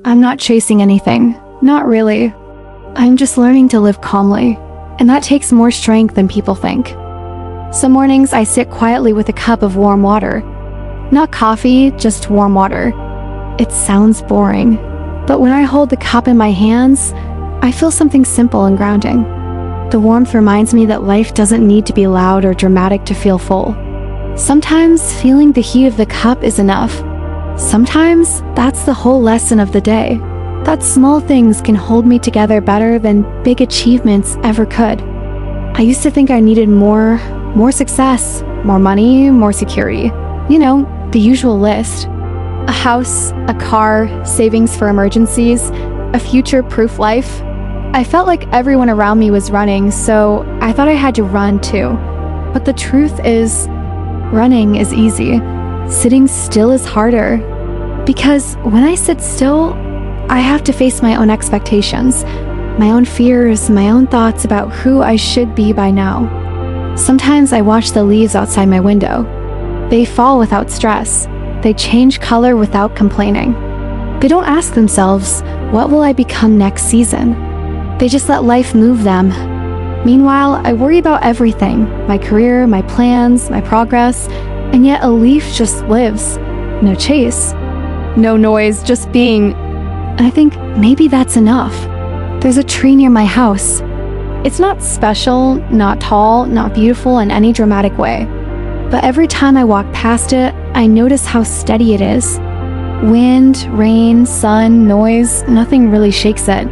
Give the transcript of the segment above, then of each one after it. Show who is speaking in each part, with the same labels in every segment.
Speaker 1: I'm not chasing anything. Not really. I'm just learning to live calmly, and that takes more strength than people think. Some mornings I sit quietly with a cup of warm water. Not coffee, just warm water. It sounds boring, but when I hold the cup in my hands, I feel something simple and grounding. The warmth reminds me that life doesn't need to be loud or dramatic to feel full. Sometimes feeling the heat of the cup is enough. Sometimes that's the whole lesson of the day. That small things can hold me together better than big achievements ever could. I used to think I needed more success, more money, more security. You know, the usual list. A house, a car, savings for emergencies, a future-proof life. I felt like everyone around me was running, so I thought I had to run too. But the truth is, running is easy. Sitting still is harder. Because when I sit still, I have to face my own expectations, my own fears, my own thoughts about who I should be by now. Sometimes I watch the leaves outside my window. They fall without stress. They change color without complaining. They don't ask themselves, what will I become next season? They just let life move them. Meanwhile, I worry about everything, my career, my plans, my progress, and yet a leaf just lives. No chase, no noise, just being. And I think maybe that's enough. There's a tree near my house. It's not special, not tall, not beautiful in any dramatic way. But every time I walk past it, I notice how steady it is. Wind, rain, sun, noise, nothing really shakes it.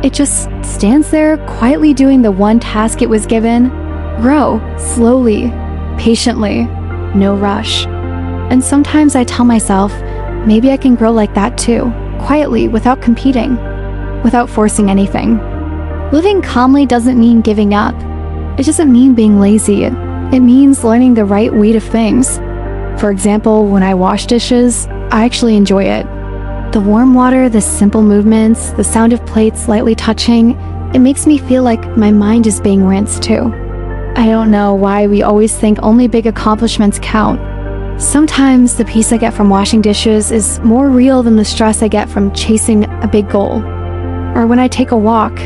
Speaker 1: It just stands there, quietly doing the one task it was given: grow, slowly, patiently, no rush. And sometimes I tell myself, maybe I can grow like that too, quietly, without competing, without forcing anything. Living calmly doesn't mean giving up. It doesn't mean being lazy. It means learning the right weight of things. For example, when I wash dishes, I actually enjoy it. The warm water, the simple movements, the sound of plates lightly touching, it makes me feel like my mind is being rinsed too. I don't know why we always think only big accomplishments count. Sometimes the peace I get from washing dishes is more real than the stress I get from chasing a big goal. Or when I take a walk,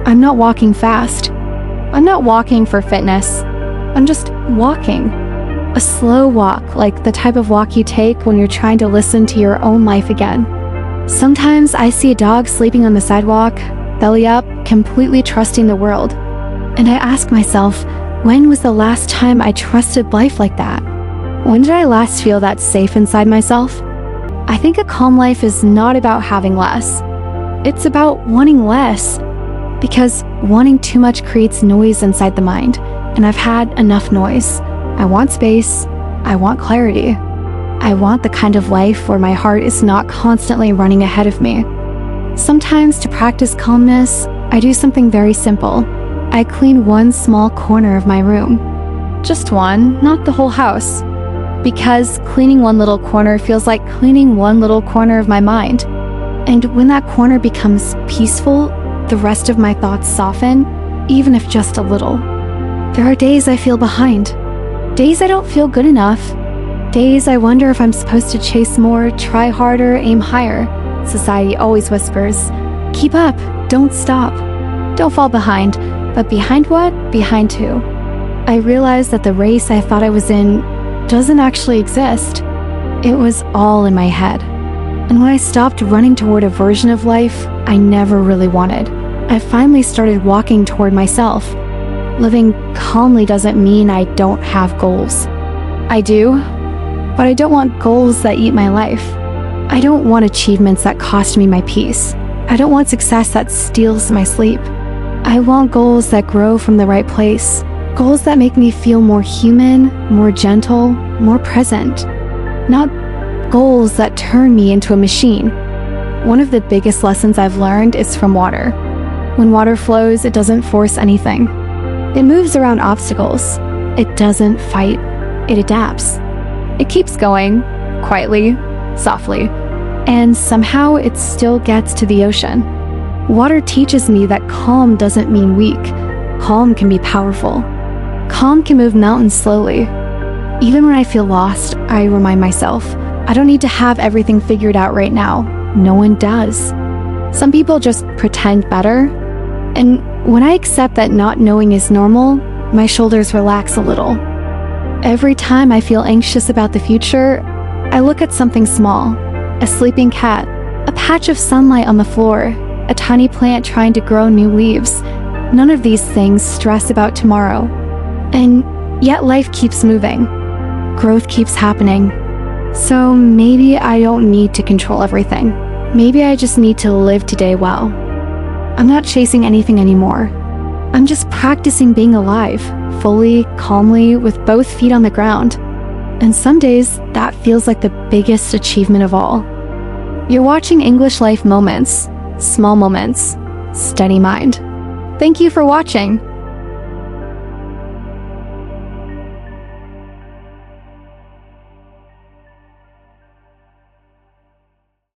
Speaker 1: I'm not walking fast. I'm not walking for fitness. I'm just walking. A slow walk, like the type of walk you take when you're trying to listen to your own life again. Sometimes I see a dog sleeping on the sidewalk, belly up, completely trusting the world. And I ask myself, when was the last time I trusted life like that? When did I last feel that safe inside myself? I think a calm life is not about having less. It's about wanting less. Because wanting too much creates noise inside the mind, and I've had enough noise. I want space. I want clarity. I want the kind of life where my heart is not constantly running ahead of me. Sometimes to practice calmness, I do something very simple. I clean one small corner of my room. Just one, not the whole house. Because cleaning one little corner feels like cleaning one little corner of my mind. And when that corner becomes peaceful, the rest of my thoughts soften, even if just a little. There are days I feel behind. Days I don't feel good enough. Days I wonder if I'm supposed to chase more, try harder, aim higher. Society always whispers, keep up, don't stop. Don't fall behind. But behind what? Behind who? I realized that the race I thought I was in doesn't actually exist. It was all in my head. And when I stopped running toward a version of life I never really wanted, I finally started walking toward myself. Living calmly doesn't mean I don't have goals. I do, but I don't want goals that eat my life. I don't want achievements that cost me my peace. I don't want success that steals my sleep. I want goals that grow from the right place. Goals that make me feel more human, more gentle, more present. Not goals that turn me into a machine. One of the biggest lessons I've learned is from water. When water flows, it doesn't force anything. It moves around obstacles. It doesn't fight. It adapts. It keeps going, quietly, softly, and somehow it still gets to the ocean. Water teaches me that calm doesn't mean weak. Calm can be powerful. Calm can move mountains slowly. Even when I feel lost, I remind myself, I don't need to have everything figured out right now. no one does. Some people just pretend better. And when I accept that not knowing is normal, my shoulders relax a little. Every time I feel anxious about the future, I look at something small, a sleeping cat, a patch of sunlight on the floor, a tiny plant trying to grow new leaves. None of these things stress about tomorrow. And yet life keeps moving. Growth keeps happening. So maybe I don't need to control everything. Maybe I just need to live today well. I'm not chasing anything anymore. I'm just practicing being alive, fully, calmly, with both feet on the ground. And some days, that feels like the biggest achievement of all. You're watching English Life Moments, small moments, steady mind. Thank you for watching.